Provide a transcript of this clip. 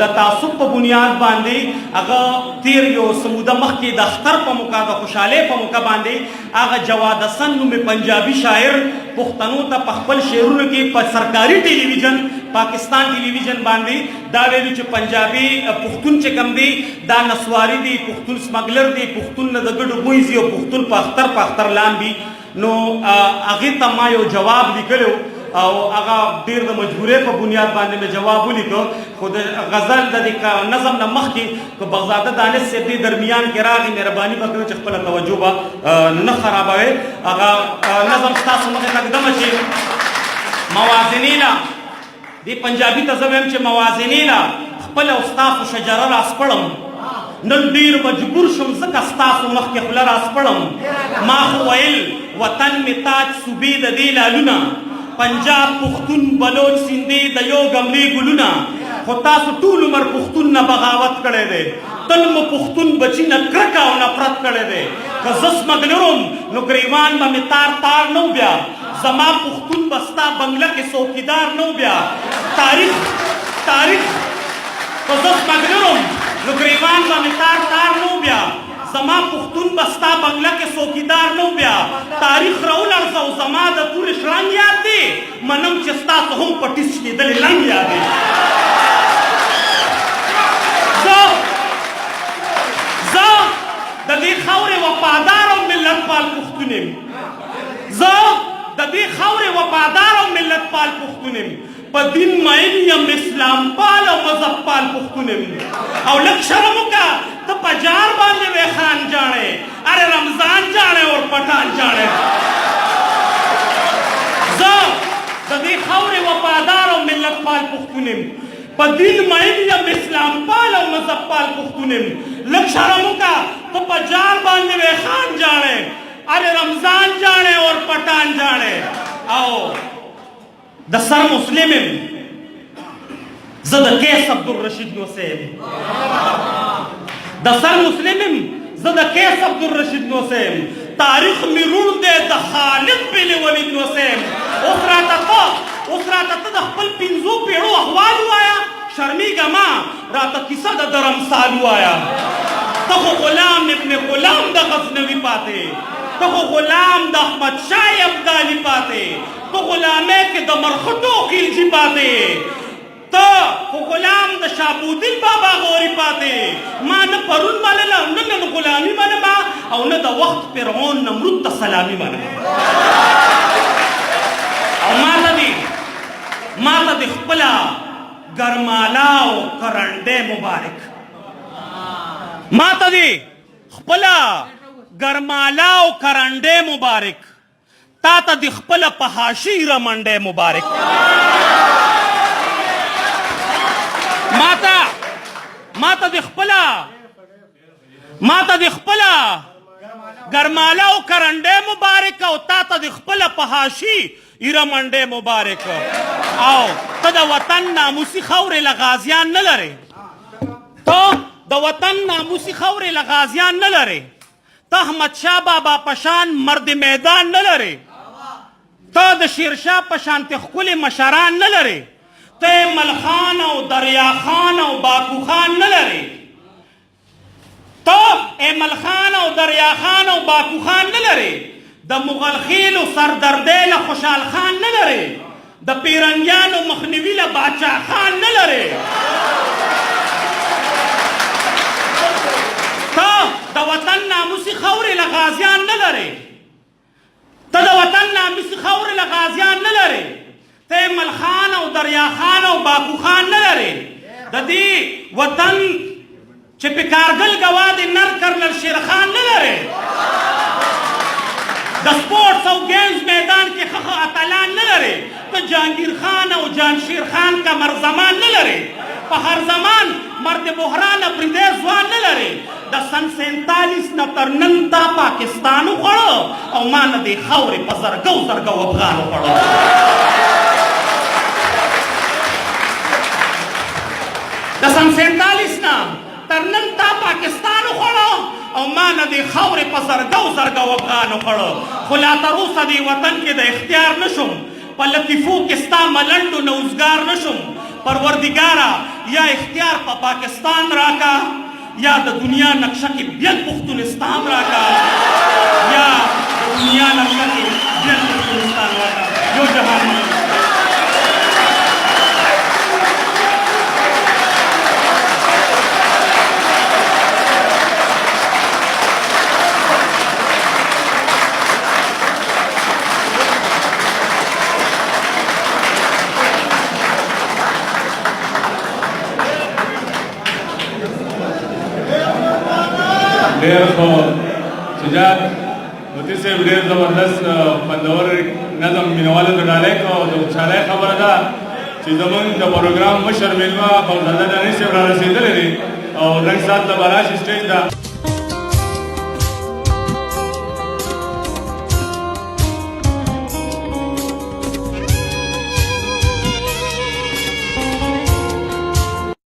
د تعصب په بنیاد باندې هغه تیر یو سموده مخکې د اختر په موقع د خوشحالۍ په موقع باندې هغه جواد حسن نومې پنجابي شاعر پښتنو ته په خپل شعرونو کې په سرکاري ټلویزیون پاکستان ټلویزیون باندې دا ویلي چې پنجابي پښتون چې کوم دی دا نسواري دی، پښتون سمګلر دی، پښتون نه د ګډو بوی زي او پښتون په اختر لامبي. نو هغې ته ما یو جواب لیکلی او هغه ډېر د مجبورۍ په بنیاد باندې مې جواب ولیکه، خو د غزل د دې نظم نه مخکې که بغزاده دانش صاحب دې درمیان کې راغی، مهرباني به کوئ چې خپله توجه به نه خرابوئ. هغه نظم ستاسو مخې ته ږدمه چې موازنې له دې پنجابي ته زه ویم چې موازنې له خپله او ستاسو شجره راسپړم، نن ډېر مجبور شم ځکه ستاسو مخکې خوله راسپړم. ما خو ویل وطن مې تاج صوبې د دې لالونه، پنجاب پښتون بلوچ سندې د یو ګملې ګلونه، خو تاسو ټول عمر پښتون نه بغاوت کړی دی، تل مو پښتون بچي نه کرکه او نفرت کړی دی. که زه سمګلرم نو ګریوان به مې تار نه بیا، زما پښتون به ستا بنګله کې څوکیدار نه بیا. تاریخ که زه سمګلرم نو ګریوان به مې تار نه بیا، زما پښتون به ستا بنګله کې څوکیدار نه بیا. تاریخ راولړزه او زما د تورې شړنګ یاد دی، منم چې ستاسو هم په ټیس کېدلې لنګ یاد دی. زه د دې خاورې وفادار او ملت پال پښتون یم، زه د دې خاورې وفادار او ملت پال پښتون یم، په دین مین یم، اسلام پال او مذهب پال پښتون یم. او لږ شرم وکړه ته په جار باندې وې خان جاڼې، ارے رمضان جاڼې اور پټان جاڼې. زه د دې خاورې وفادار او ملت پال پښتون یم، په دین مین یم، اسلام پال او مذهب پال پښتون یم. لږ شرم وکړه ته په جار باندې وې خان جاڼې، ارے رمضان جاڼې اور پټان جاڼې. او د سر مسلم یم، زه د کیس عبدالرشید نوسیم، د سر مسلم یم، زه د کیس عبدالرشید نوسیم. تاریخ می روڼ دی د خالد بن ولید نوسیم. اوس راته ته د خپل پنځو پیړو احوال ووایه، شرمېږه مه، راته کیسه د درمسال ووایه. ته خو غلام ابن غلام د غزنوي پاتې، ته خو غلام د احمدشاه ابدالي پاتې، ته غلامۍ کې د مرخټو خلجي پاتې، ته خو غلام د شابودین بابا غوري پاتې. ما نه پرون منله، نه نن غلامي منمه، او نه د وخت فرعون نمرود ته سلامي منمه. او ما ته د خپله ګرمالا او کرنډۍ مبارک، ما ته د خپله ګرمالا او کرنډۍ مبارک، تا ته د خپله پهاشي رمنډۍ مبارک. ما ته د خپله ګرمالا او کرنډۍ مبارک، او تا ته د خپله پهاشي رمنډۍ مبارک. او ته د وطن ناموسي خاورې له غازیان نه لرې، ته د وطن ناموسي خاورې له غازیان نه لرې، ته احمدشاه بابا پشان مرد میدان نه لرې، ته د شیرشاه پشانتې ښکلي مشران نه لرې، ته ملخان او دریاخان او باکوخان نه لرې، ته ملخان او دریاخان او باکوخان نه لرې، د مغل خیلو سردردۍ له خوشحال خان نه لرې، د پیرنګیانو مخنیوي له باچا خان نه لرې، ته د وطن ناموسي خاورې له غازیان نه لرې، ته د وطن ناموسي خاورې له غازیان نه لرې، ته ملخان او دریاخان او باکوخان نه لرې، د دې وطن چې په کارګل ګوا د نر کرنل شیرخان نه لرې، د سپورټس او گیمز میدان کې ښه اتلان نه لرې، ته جهانگیر خان او جانشیر خان قمر زمان نه لرې، په هر زمان مرد بحران پردی ځوان نه لرې. د سن 47 نه تر نن تا پاکستان وخوړه، او ما نه دې خاورې په زرګو افغان وخوړه. د سن 47 نه تر نن تا پاکستان وخوړه، او ما نه دې خاورې په زرګو افغان وخوړه. خو لا تر اوسه دې وطن کې د اختیار نشم، په لطیفو کې ستا ملنډو نه اوزګار نشم، پروردگارا یا اختیار په پاکستان راکا یا د دنیا نقشه کې بیا پښتونستان راکا یا د دنیا نقشه کې بیا پښتونستان راکا یو جهان ډېر خو سجاد مفتي صاحب ډېر زبردست خوندور نظم مینوالو ته ډالۍ کړو د خوشحالۍ خبره ده چې زموږ د پروګرام مشر میلمه غوث زاده دانش صاحب را رسېدلی دی او رنګ سات له به راشي سټیج ته